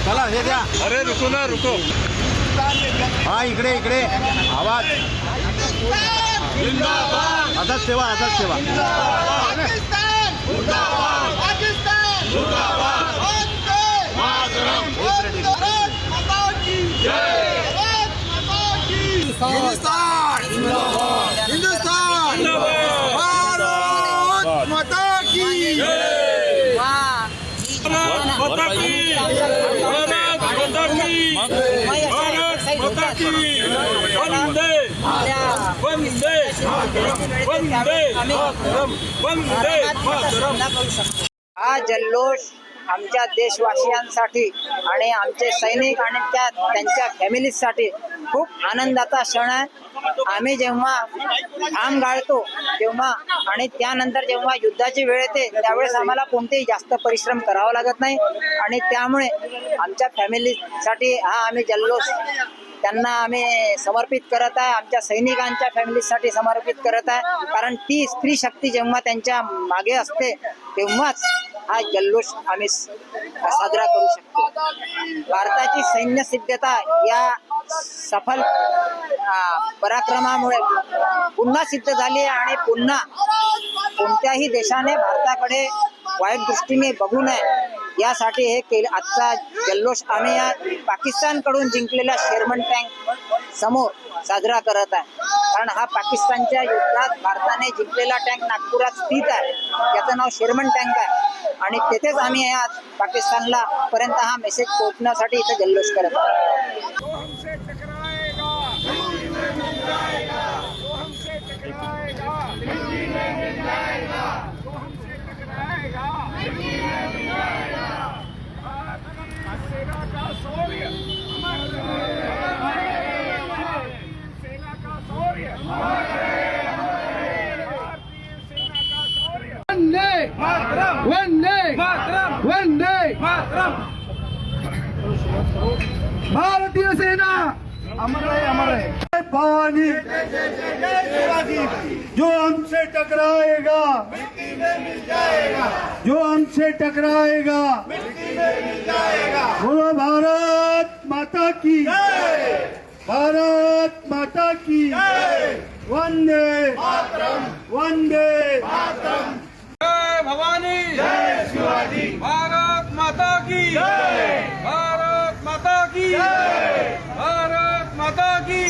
चला हे द्या. अरे रुको ना रुको. हा इकडे इकडे आवाज. असाच ठेवा असाच ठेवा. हिंदुस्तान हिंदुस्तान भारत माता की भारत माता की भारत माता की वंदे वंदे वंदे वंदे मातरम. हा जल्लोष आमच्या देशवासियांसाठी आणि आमचे सैनिक आणि त्यांच्या फॅमिलीजसाठी खूप आनंदाचा क्षण आहे. आम्ही जेव्हा घाम गाळतो तेव्हा आणि त्यानंतर जेव्हा युद्धाची वेळ येते त्यावेळेस आम्हाला कोणतेही जास्त परिश्रम करावा लागत नाही आणि त्यामुळे आमच्या फॅमिलीसाठी हा आम्ही जल्लोष त्यांना आम्ही समर्पित करत आहे. आमच्या सैनिकांच्या फॅमिलीसाठी समर्पित करत आहे. कारण ती स्त्री शक्ती जेव्हा त्यांच्या मागे असते तेव्हाच हा जल्लोष आम्ही साजरा करू शकतो. भारताची सैन्य सिद्धता या सफल पराक्रमामुळे पुन्हा सिद्ध झाली आणि पुन्हा कोणत्याही देशाने भारताकडे वाईट दृष्टीने बघू नये यासाठी हे केले. आजचा जल्लोष आम्ही या पाकिस्तानकडून जिंकलेल्या शेरमन टँक समोर साजरा करत आहे. कारण हा पाकिस्तानच्या युद्धात भारताने जिंकलेला टँक नागपुरात स्थित आहे. याचं नाव शेरमन टँक आहे आणि तेथेच आम्ही आज पाकिस्तानला पर्यंत हा मेसेज पोहोचण्यासाठी इथं जल्लोष करत आहोत. वंदे वंदे भारतीय सेना अमर है अमर है. भवानी जो हमसे टकराएगा जो हमसे टकराएगा बोलो भारत माता की भारत माता की वंदे वंदे. जय भवानी जय शिवाजी. भारत माता की भारत माता की भारत माता की